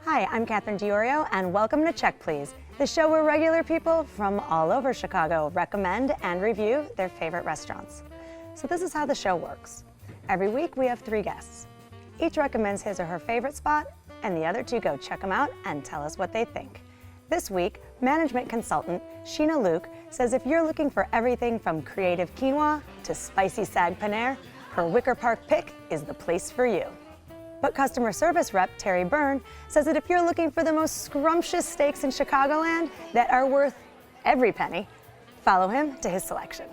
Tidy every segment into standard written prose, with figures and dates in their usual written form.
Hi, I'm Catherine Diorio, and welcome to Check Please, the show where regular people from all over Chicago recommend and review their favorite restaurants. So this is how the show works. Every week we have 3 guests. Each recommends his or her favorite spot, and the other 2 go check them out and tell us what they think. This week, management consultant Sheena Luke says if you're looking for everything from creative quinoa to spicy sag paneer, her Wicker Park pick is the place for you. But customer service rep Terry Byrne says that if you're looking for the most scrumptious steaks in Chicagoland that are worth every penny, follow him to his selection.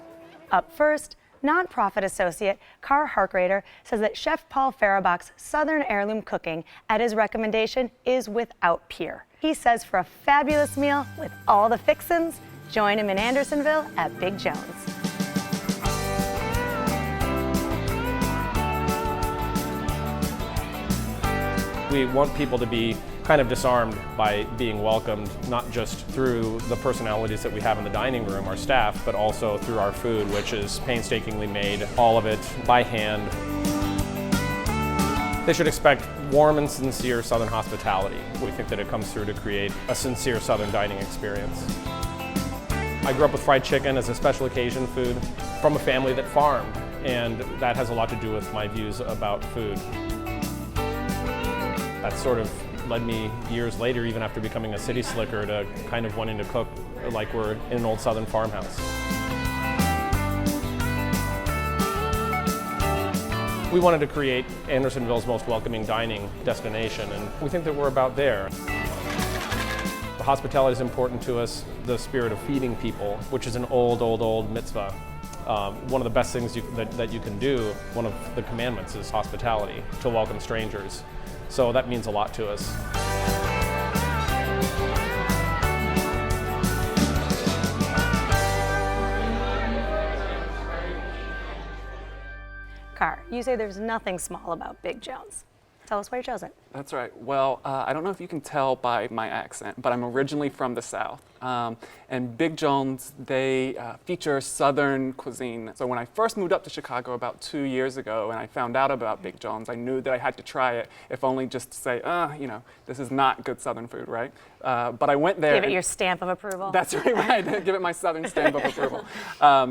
Up first, nonprofit associate Carr Harkrader says that Chef Paul Farabach's Southern heirloom cooking at his recommendation is without peer. He says for a fabulous meal with all the fixins, join him in Andersonville at Big Jones. We want people to be kind of disarmed by being welcomed, not just through the personalities that we have in the dining room, our staff, but also through our food, which is painstakingly made, all of it by hand. They should expect warm and sincere Southern hospitality. We think that it comes through to create a sincere Southern dining experience. I grew up with fried chicken as a special occasion food from a family that farmed, and that has a lot to do with my views about food. That sort of led me years later, even after becoming a city slicker, to kind of wanting to cook like we're in an old Southern farmhouse. We wanted to create Andersonville's most welcoming dining destination, and we think that we're about there. The hospitality is important to us, the spirit of feeding people, which is an old mitzvah. One of the best things that you can do, one of the commandments, is hospitality, to welcome strangers. So that means a lot to us. Carr, you say there's nothing small about Big Jones. Tell us why you chose it. That's right. Well, I don't know if you can tell by my accent, but I'm originally from the South. And Big Jones, they feature Southern cuisine. So when I first moved up to Chicago about 2 years ago and I found out about Big Jones, I knew that I had to try it, if only just to say, this is not good Southern food, right? But I went there. Give it your stamp of approval. That's right. Give it my Southern stamp of approval.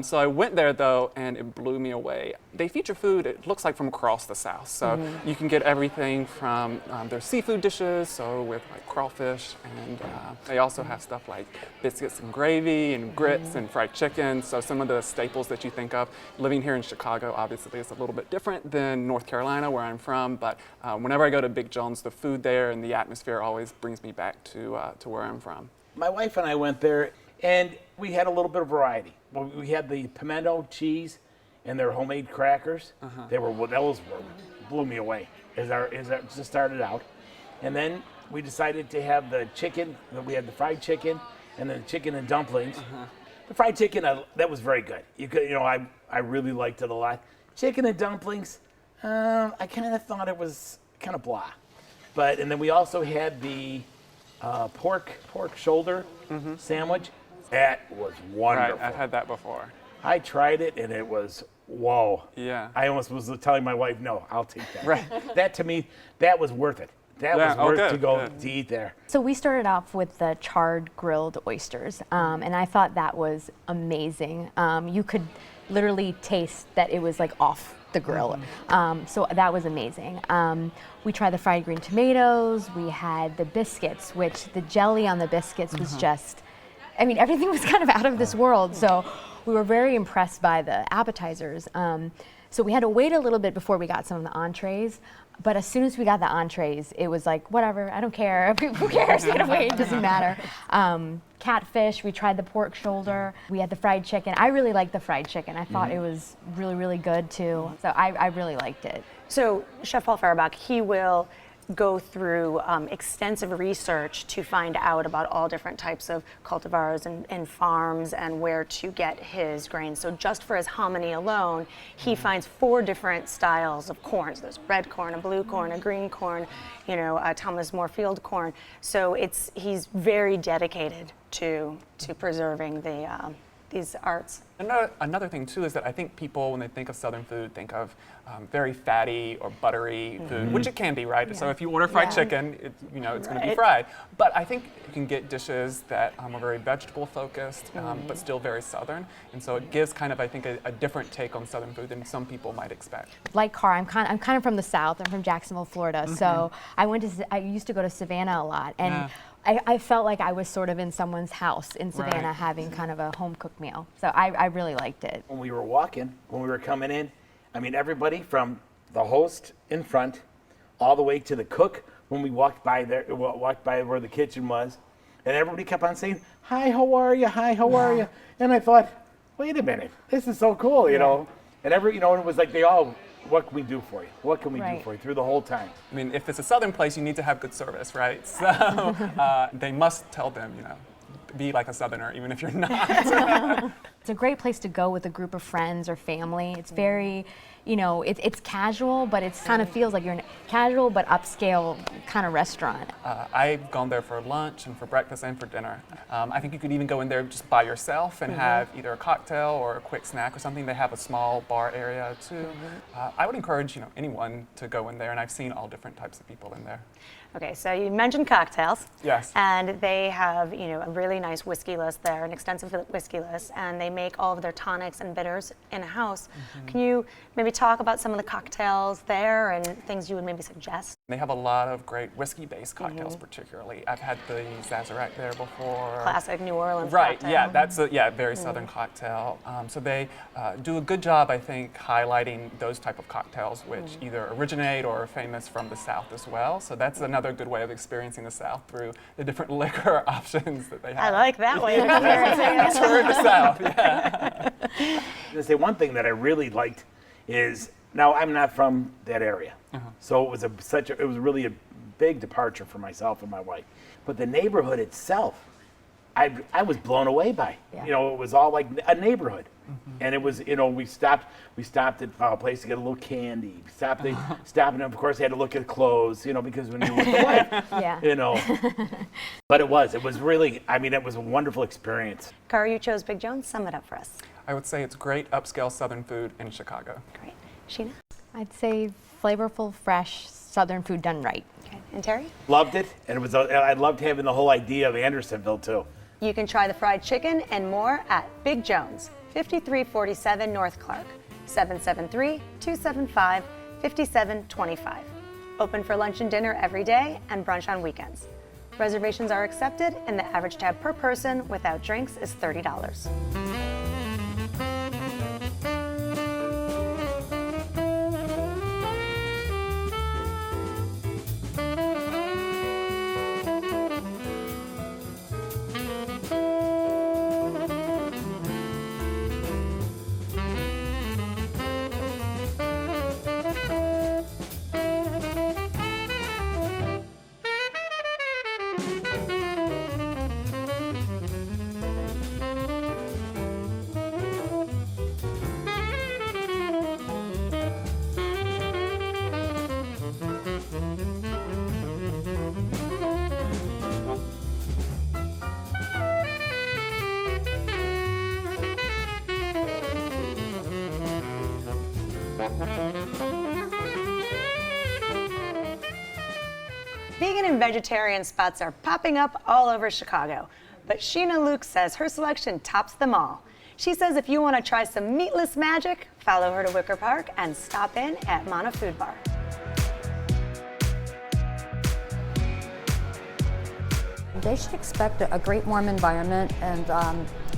So I went there, though, and it blew me away. They feature food, it looks like, from across the South. So you can get everything from their seafood dishes, so with like crawfish, and they also have stuff like biscuits and gravy and grits and fried chicken. So some of the staples that you think of. Living here in Chicago, obviously, is a little bit different than North Carolina, where I'm from. But whenever I go to Big Jones, the food there and the atmosphere always brings me back to where I'm from. My wife and I went there, and we had a little bit of variety. We had the pimento cheese and their homemade crackers. Those blew me away as it just started out. And then we decided to have the chicken. We had the fried chicken, and then chicken and dumplings. The fried chicken, that was very good. I really liked it a lot. Chicken and dumplings, I kind of thought it was kind of blah. And then we also had the pork shoulder sandwich. That was wonderful. Right, I've had that before. I tried it, and it was, whoa. Yeah. I almost was telling my wife, no, I'll take that. Right. That, to me, that was worth it. That was worth to go to eat there. So we started off with the charred grilled oysters, and I thought that was amazing. You could literally taste that it was like off the grill. So that was amazing. We tried the fried green tomatoes. We had the biscuits, which the jelly on the biscuits was just, everything was kind of out of this world. So we were very impressed by the appetizers. So we had to wait a little bit before we got some of the entrees. But as soon as we got the entrees, it was like, whatever, I don't care. Who cares? Gotta wait, it doesn't matter. Catfish, we tried the pork shoulder. We had the fried chicken. I really liked the fried chicken. I thought it was really, really good too. So I really liked it. So Chef Paul Farabach, he will go through extensive research to find out about all different types of cultivars and farms and where to get his grains. So just for his hominy alone, he finds 4 different styles of corns. There's red corn, a blue corn, a green corn, a Thomas More field corn. So he's very dedicated to preserving these arts? Another thing too is that I think people, when they think of Southern food, think of very fatty or buttery food, which it can be, right? So if you order fried chicken, it's going to be fried. But I think you can get dishes that are very vegetable focused, but still very Southern. And so it gives kind of, I think, a different take on Southern food than some people might expect. Like Cara, I'm kind of from the South. I'm from Jacksonville, Florida. So I used to go to Savannah a lot, and I felt like I was sort of in someone's house in Savannah having kind of a home-cooked meal. So I really liked it. When we were coming in, I mean, everybody from the host in front all the way to the cook, when we walked by where the kitchen was, and everybody kept on saying, "Hi, how are you? Hi, how are you?" And I thought, wait a minute, this is so cool, you know. And and it was like what can we do for you? What can we do for you through the whole time? I mean, if it's a Southern place, you need to have good service, right? So they must tell them, be like a Southerner, even if you're not. It's a great place to go with a group of friends or family. It's very, it's casual, but it kind of feels like you're in a casual but upscale kind of restaurant. I've gone there for lunch and for breakfast and for dinner. I think you could even go in there just by yourself and have either a cocktail or a quick snack or something. They have a small bar area too. I would encourage anyone to go in there, and I've seen all different types of people in there. Okay, so you mentioned cocktails. Yes. And they have, a really nice whiskey list there, an extensive whiskey list, and they make all of their tonics and bitters in-house. Can you maybe talk about some of the cocktails there and things you would maybe suggest? They have a lot of great whiskey-based cocktails, particularly. I've had the Sazerac there before. Classic New Orleans Right, cocktail. yeah, that's a very Southern cocktail. So they do a good job, I think, highlighting those type of cocktails, which either originate or are famous from the South as well. So that's another good way of experiencing the South through the different liquor options that they have. I like that way of experiencing it. Tour the South, yeah. I was gonna say one thing that I really liked is, now I'm not from that area, so it was really a big departure for myself and my wife. But the neighborhood itself, I was blown away by. It was all like a neighborhood, and it was we stopped at a place to get a little candy. Stopped and of course they had to look at clothes, because when you're with the wife, But it was really, it was a wonderful experience. Cara, you chose Big Jones. Sum it up for us. I would say it's great upscale Southern food in Chicago. Great. Sheena? I'd say flavorful, fresh Southern food done right. Okay. And Terry? Loved it, and I loved having the whole idea of Andersonville too. You can try the fried chicken and more at Big Jones, 5347 North Clark, 773-275-5725. Open for lunch and dinner every day and brunch on weekends. Reservations are accepted, and the average tab per person without drinks is $30. Vegan and vegetarian spots are popping up all over Chicago, but Sheena Luke says her selection tops them all. She says if you want to try some meatless magic, follow her to Wicker Park and stop in at Mana Food Bar. They should expect a great warm environment and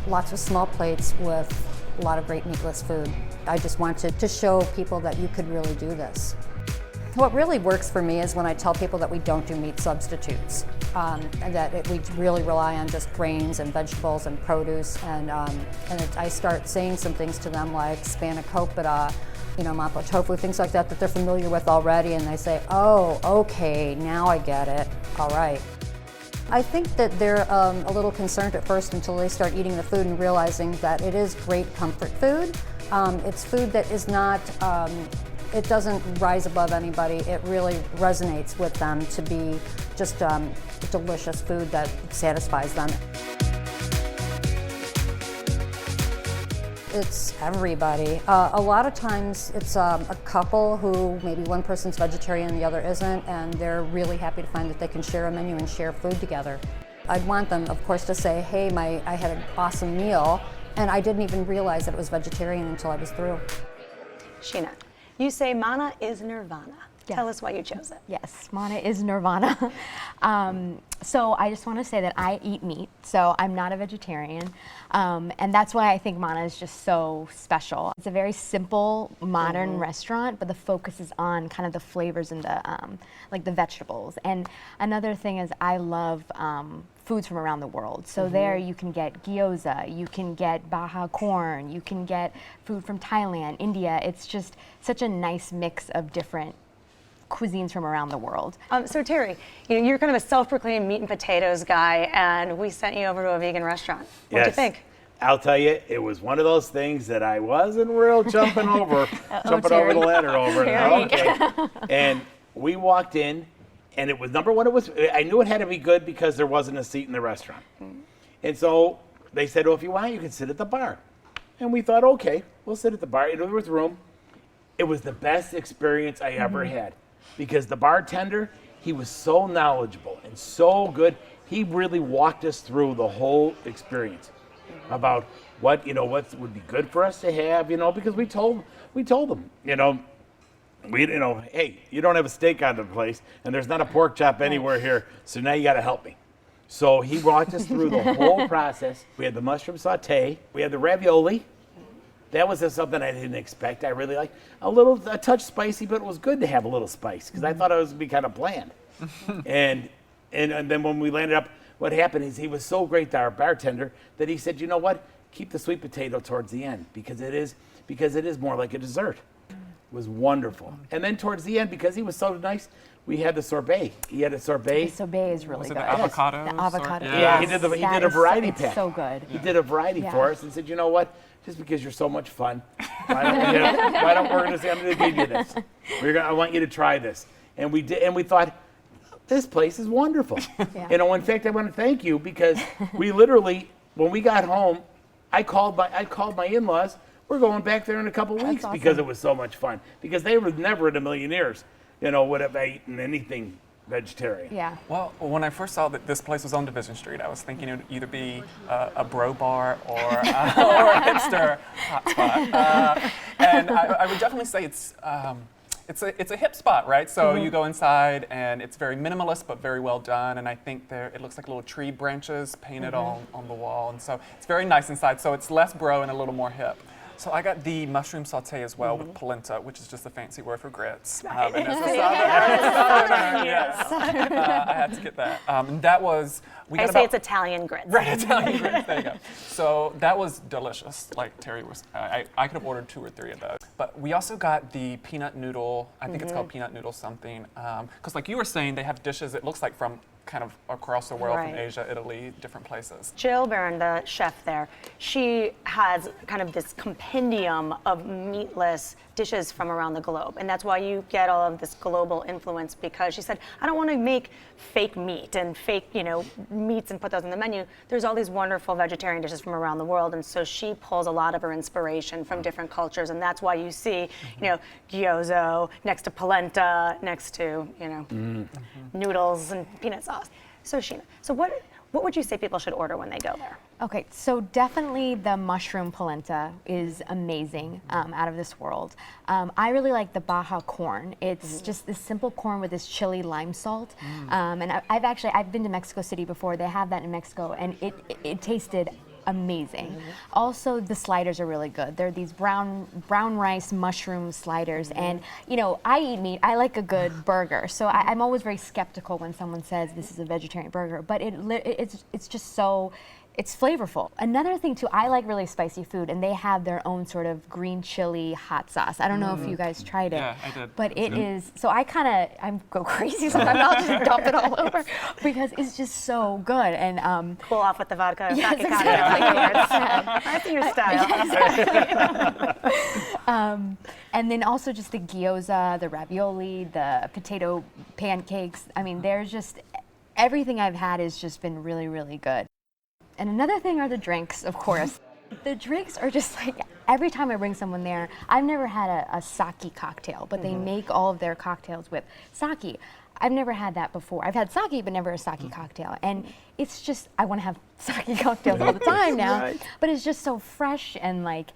lots of small plates with a lot of great meatless food. I just wanted to show people that you could really do this. What really works for me is when I tell people that we don't do meat substitutes, and that we really rely on just grains and vegetables and produce, and I start saying some things to them like spanakopita, mapo tofu, things like that they're familiar with already, and they say, oh, okay, now I get it, all right. I think that they're a little concerned at first until they start eating the food and realizing that it is great comfort food. It's food that is not, it doesn't rise above anybody. It really resonates with them to be just delicious food that satisfies them. It's everybody. A lot of times it's a couple who maybe one person's vegetarian and the other isn't, and they're really happy to find that they can share a menu and share food together. I'd want them, of course, to say, hey, I had an awesome meal, and I didn't even realize that it was vegetarian until I was through. Sheena, you say mana is nirvana. Yes. Tell us why you chose it. Yes, mana is nirvana. So I just want to say that I eat meat, so I'm not a vegetarian. And that's why I think mana is just so special. It's a very simple, modern restaurant, but the focus is on kind of the flavors and the, like the vegetables. And another thing is I love foods from around the world. So there you can get gyoza, you can get baja corn, you can get food from Thailand, India. It's just such a nice mix of different cuisines from around the world. So Terry, you're kind of a self-proclaimed meat and potatoes guy, and we sent you over to a vegan restaurant. What'd you think? I'll tell you, it was one of those things that I wasn't real jumping over the ladder over. And we walked in, and it was number one. I knew it had to be good because there wasn't a seat in the restaurant, and so they said, "Oh, if you want, you can sit at the bar." And we thought, "Okay, we'll sit at the bar." There was room. It was the best experience I ever had. Because the bartender, he was so knowledgeable and so good. He really walked us through the whole experience about what would be good for us to have, because we told them, hey, you don't have a steak on the place and there's not a pork chop anywhere here, so now you got to help me. So he walked us through the whole process. We had the mushroom saute, we had the ravioli. That was something I didn't expect. I really liked a touch spicy, but it was good to have a little spice because I thought it was going to be kind of bland. and then when we landed up, what happened is he was so great, our bartender, that he said, you know what, keep the sweet potato towards the end because it is more like a dessert. It was wonderful. And then towards the end, because he was so nice, we had the sorbet. He had a sorbet. The sorbet is really Was it good. the avocado? The avocado. Yeah, he did a variety pack. So good. He did a variety for us and said, you know what? Just because you're so much fun, why don't we're going to say, I'm going to give you this. I want you to try this. And we did, and we thought, this place is wonderful. Yeah. In fact, I want to thank you because we literally, when we got home, I called my in-laws. We're going back there in a couple weeks because it was so much fun. Because they were never in a million years, would have eaten anything vegetarian. Yeah. Well, when I first saw that this place was on Division Street, I was thinking it would either be a bro bar or a hipster hotspot. And I would definitely say it's a hip spot, right? So you go inside and it's very minimalist but very well done. And I think it looks like little tree branches painted on the wall. And so it's very nice inside. So it's less bro and a little more hip. So I got the mushroom saute as well with polenta, which is just a fancy word for grits. And it's a southerner. Yes. I had to get that. And that was... It's Italian grits. Right, Italian grits. There you go. So that was delicious. Like Terry was, I could have ordered 2 or 3 of those. But we also got the peanut noodle. I think it's called peanut noodle something. Because like you were saying, they have dishes. It looks like from kind of across the world, from Asia, Italy, different places. Jill Barron, the chef there, she has kind of this compendium of meatless dishes from around the globe. And that's why you get all of this global influence, because she said, I don't want to make fake meat and fake, meats and put those on the menu. There's all these wonderful vegetarian dishes from around the world. And so she pulls a lot of her inspiration from different cultures. And that's why you see, gyozo next to polenta, next to, noodles and peanut sauce. So Sheena, what would you say people should order when they go there? Okay, so definitely the mushroom polenta is amazing, out of this world. I really like the Baja corn. It's just this simple corn with this chili lime salt. And I've been to Mexico City before. They have that in Mexico, and it tasted amazing. Also, the sliders are really good. They're these brown rice mushroom sliders, and I eat meat. I like a good burger, so I'm always very skeptical when someone says this is a vegetarian burger. But it's just so. It's flavorful. Another thing too, I like really spicy food, and they have their own sort of green chili hot sauce. I don't know if you guys tried it. Yeah, I did. But it is, so I go crazy sometimes. I'll just dump it all over because it's just so good. And Cool off with the vodka. yes, That's your style. And then also just the gyoza, the ravioli, the potato pancakes. I mean, there's just, everything I've had has just been really, really good. And another thing are the drinks, of course. The drinks are just like every time I bring someone there, I've never had a sake cocktail, but they make all of their cocktails with sake. I've never had that before. I've had sake, but never a sake cocktail. And it's just, I want to have sake cocktails all the time now. Right. But it's just so fresh and like,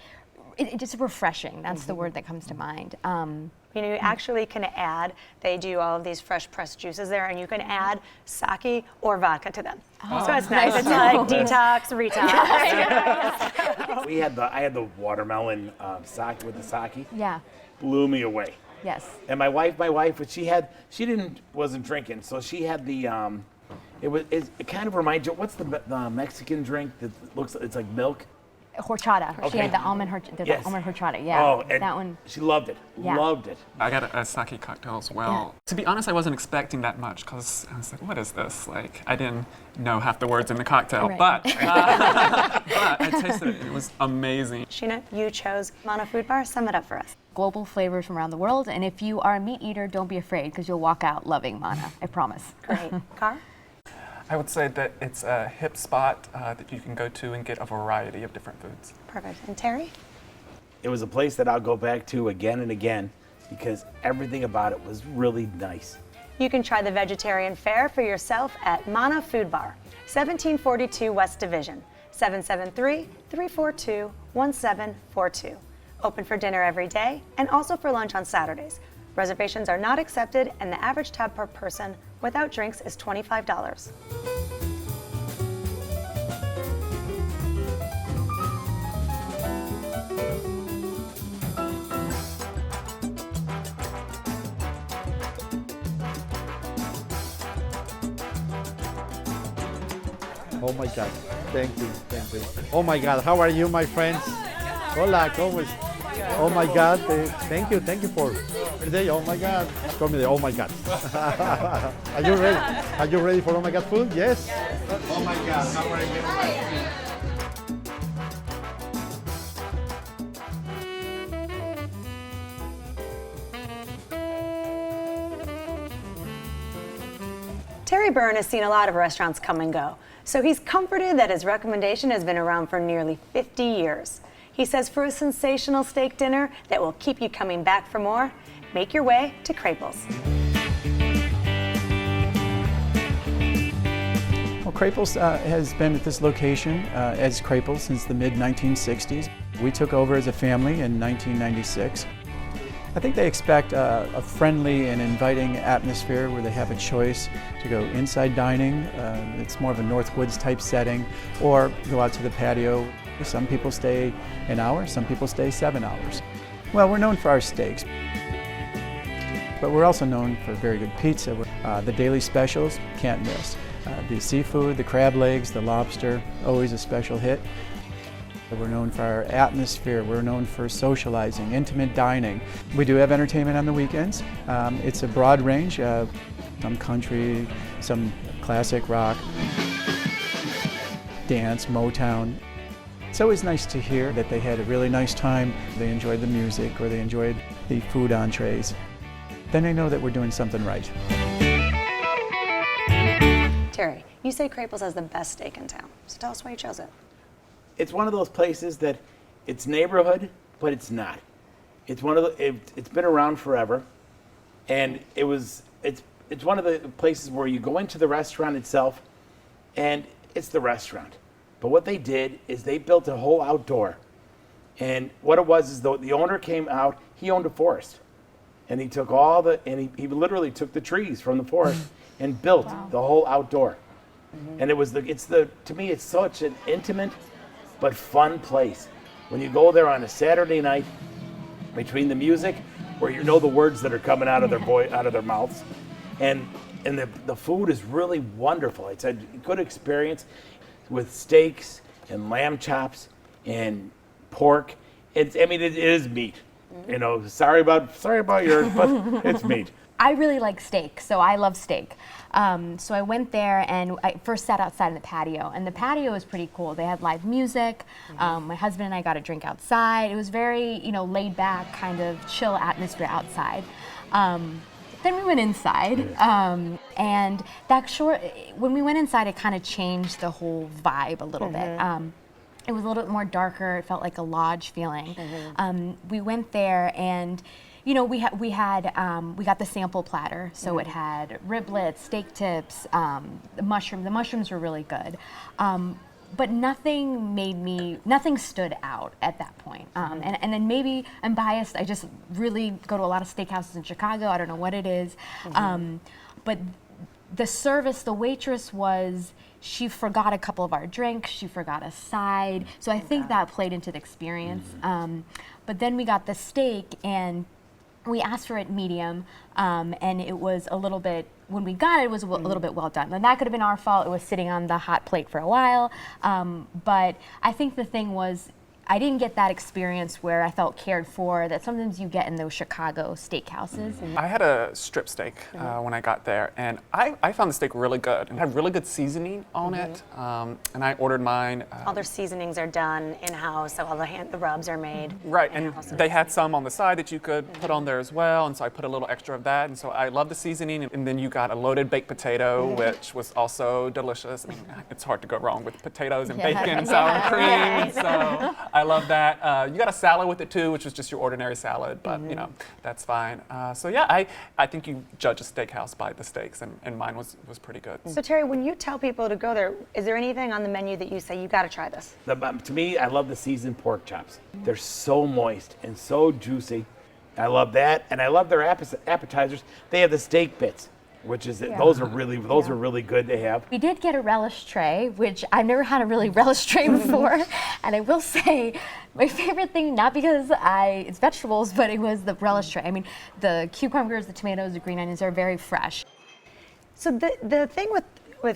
it's just refreshing. That's the word that comes to mind. You know, you actually can add, they do all of these fresh pressed juices there, and you can add sake or vodka to them. So it's nice. It's like detox, retox. I had the watermelon sake with the sake. Yeah. Blew me away. Yes. And my wife, wasn't drinking, so she had the, it kind of reminds you, what's the Mexican drink that looks, it's like milk? Horchata. She Okay. had the almond Yes. horchata. Yeah. Oh, and that one. she loved it. Yeah. Loved it. I got a sake cocktail as well. To be honest, I wasn't expecting that much because I was like, what is this? Like, I didn't know half the words in the cocktail, Right. but I tasted it. It was amazing. Sheena, you chose Mana Food Bar. Sum it up for us. Global flavors from around the world, and if you are a meat eater, don't be afraid because you'll walk out loving Mana. I promise. Great. Car? I would say that it's a hip spot that you can go to and get a variety of different foods. Perfect. And Terry? It was a place that I'll go back to again and again because everything about it was really nice. You can try the vegetarian fare for yourself at Mana Food Bar, 1742 West Division, 773-342-1742. Open for dinner every day and also for lunch on Saturdays. Reservations are not accepted, and the average tab per person without drinks is $25. Oh my God, thank you. Oh my God, how are you, my friends? Hola, ¿cómo es? Oh my God, thank you for today. Oh my God, call me the oh my God. Are you ready? Are you ready for oh my God food? Yes. Oh my God, how are you? Terry Byrne has seen a lot of restaurants come and go, so he's comforted that his recommendation has been around for nearly 50 years. He says for a sensational steak dinner that will keep you coming back for more, make your way to Krapil's. Well, Krapil's has been at this location as Krapil since the mid-1960s. We took over as a family in 1996. I think they expect a friendly and inviting atmosphere where they have a choice to go inside dining. It's more of a Northwoods type setting, or go out to the patio. Some people stay an hour, some people stay 7 hours. Well, we're known for our steaks, but we're also known for very good pizza. The daily specials, can't miss. The seafood, the crab legs, the lobster, always a special hit. We're known for our atmosphere. We're known for socializing, intimate dining. We do have entertainment on the weekends. It's a broad range, some country, some classic rock, dance, Motown. It's always nice to hear that they had a really nice time, they enjoyed the music, or they enjoyed the food entrees. Then they know that we're doing something right. Terry, you say Krapil's has the best steak in town, so tell us why you chose it. It's one of those places that it's neighborhood, but it's not. It's one of the. It's been around forever, and it's one of the places where you go into the restaurant itself, and it's the restaurant. But what they did is they built a whole outdoor, and what it was is the owner came out. He owned a forest, and he took he literally took the trees from the forest and built the whole outdoor. And to me it's such an intimate but fun place. When you go there on a Saturday night, between the music, where you know the words that are coming out of their mouths, and the food is really wonderful. It's a good experience with steaks and lamb chops and pork. It is meat. You know, sorry about yours, but it's meat. I really like steak, so I love steak. So I went there and I first sat outside in the patio, and the patio was pretty cool. They had live music. My husband and I got a drink outside. It was very, laid back, kind of chill atmosphere outside. Then we went inside, and when we went inside, it kind of changed the whole vibe a little bit. It was a little bit more darker. It felt like a lodge feeling. We went there, and you know, we got the sample platter, so it had riblets, steak tips, the mushrooms. The mushrooms were really good. But nothing stood out at that point. And then maybe I'm biased. I just really go to a lot of steakhouses in Chicago. I don't know what it is. But the service, the waitress she forgot a couple of our drinks. She forgot a side. So I think that played into the experience. But then we got the steak, and we asked for it medium, and it was a little bit, when we got it, it was a little bit well done. And that could have been our fault. It was sitting on the hot plate for a while. But I think the thing was, I didn't get that experience where I felt cared for that sometimes you get in those Chicago steakhouses. I had a strip steak when I got there, and I found the steak really good. It had really good seasoning on it, and I ordered mine. All their seasonings are done in-house, so all the rubs are made. Right, and they had some on the side that you could put on there as well, and so I put a little extra of that, and so I love the seasoning. And then you got a loaded baked potato, which was also delicious. I mean, it's hard to go wrong with potatoes and bacon and sour cream, so I love that. You got a salad with it too, which was just your ordinary salad, but you know, that's fine. So yeah, I think you judge a steakhouse by the steaks, and mine was pretty good. So Terry, when you tell people to go there, is there anything on the menu that you say, you gotta try this? To me, I love the seasoned pork chops. They're so moist and so juicy. I love that, and I love their appetizers. They have the steak bits, which is those are really good to have. We did get a relish tray, which I've never had a really relish tray before, and I will say my favorite thing, not because it's vegetables, but it was the relish tray. I mean, the cucumbers, the tomatoes, the green onions are very fresh. So the thing with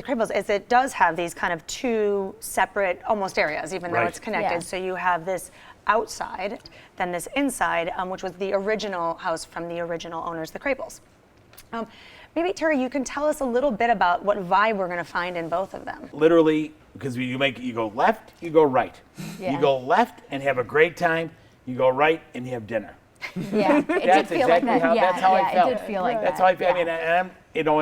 Krapil's is it does have these kind of two separate almost areas, even though it's connected. Yeah. So you have this outside, then this inside, which was the original house from the original owners, the Krapil's. Maybe Terry, you can tell us a little bit about what vibe we're going to find in both of them. Literally, because you go left, you go right. Yeah. You go left and have a great time. You go right and you have dinner. Yeah, it did feel like that. That's how I felt. It did feel like That's that. how I feel. I mean,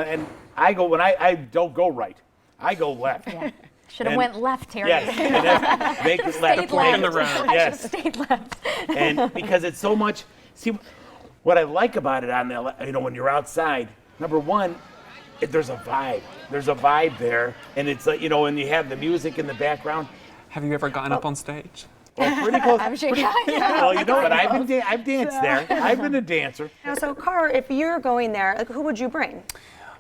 and I go when I don't go right. I go left. Yeah. Should have And- went left, Terry. Yes, and that's- make it left. Stayed left. in the road. I should have Yes. stayed left. And because it's so much. See, what I like about it when you're outside. Number one, there's a vibe. There's a vibe there, and it's like when you have the music in the background. Have you ever gotten up on stage? Well, pretty close. I'm sure. Well, but I've danced there. I've been a dancer. So Car, if you're going there, like, who would you bring?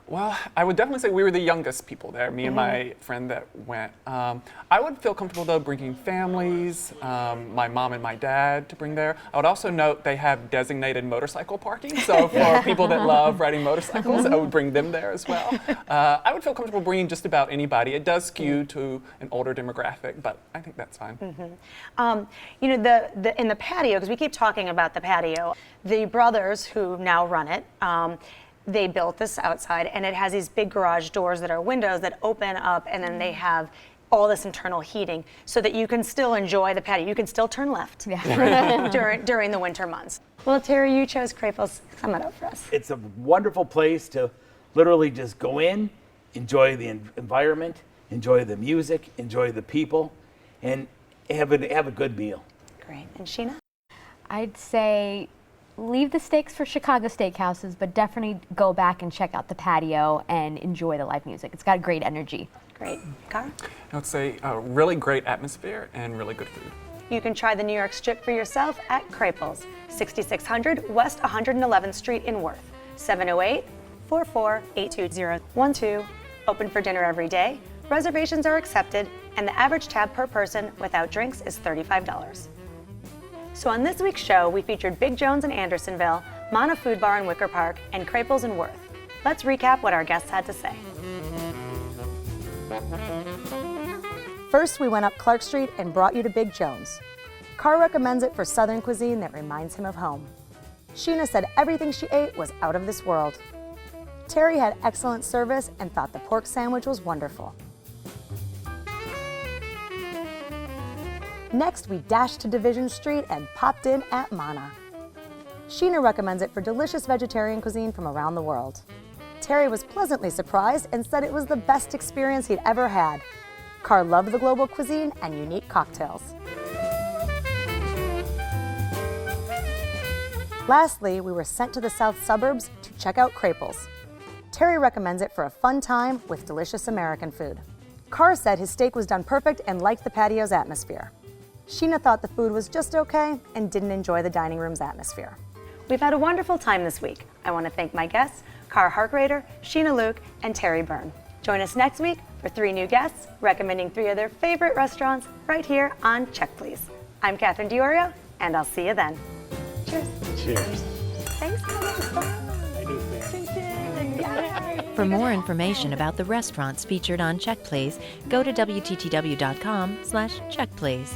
Well, I would definitely say we were the youngest people there, me and my friend that went. I would feel comfortable, though, bringing families, my mom and my dad to bring there. I would also note they have designated motorcycle parking, so for people that love riding motorcycles, I would bring them there as well. I would feel comfortable bringing just about anybody. It does skew to an older demographic, but I think that's fine. In the patio, because we keep talking about the patio, the brothers who now run it, they built this outside, and it has these big garage doors that are windows that open up, and then they have all this internal heating so that you can still enjoy the patio. You can still turn left during the winter months. Well, Terry, you chose Krapil's. Sum it up for us. It's a wonderful place to literally just go in, enjoy the environment, enjoy the music, enjoy the people, and have a good meal. Great. And Sheena? I'd say leave the steaks for Chicago steakhouses, but definitely go back and check out the patio and enjoy the live music. It's got great energy. Great. Car? I would say a really great atmosphere and really good food. You can try the New York Strip for yourself at Krapil's, 6600 West 111th Street in Worth, 708-44-82012. Open for dinner every day. Reservations are accepted, and the average tab per person without drinks is $35. So on this week's show, we featured Big Jones in Andersonville, Mana Food Bar in Wicker Park, and Krapil's in Worth. Let's recap what our guests had to say. First, we went up Clark Street and brought you to Big Jones. Carr recommends it for Southern cuisine that reminds him of home. Sheena said everything she ate was out of this world. Terry had excellent service and thought the pork sandwich was wonderful. Next, we dashed to Division Street and popped in at Mana. Sheena recommends it for delicious vegetarian cuisine from around the world. Terry was pleasantly surprised and said it was the best experience he'd ever had. Carr loved the global cuisine and unique cocktails. Lastly, we were sent to the south suburbs to check out Krapil's. Terry recommends it for a fun time with delicious American food. Carr said his steak was done perfect and liked the patio's atmosphere. Sheena thought the food was just okay and didn't enjoy the dining room's atmosphere. We've had a wonderful time this week. I want to thank my guests, Carr Harkrader, Sheena Luke, and Terry Byrne. Join us next week for 3 new guests recommending 3 of their favorite restaurants right here on Check Please. I'm Catherine Diorio, and I'll see you then. Cheers. Cheers. Thanks, guys. For more information about the restaurants featured on Check Please, go to WTTW.com/checkplease.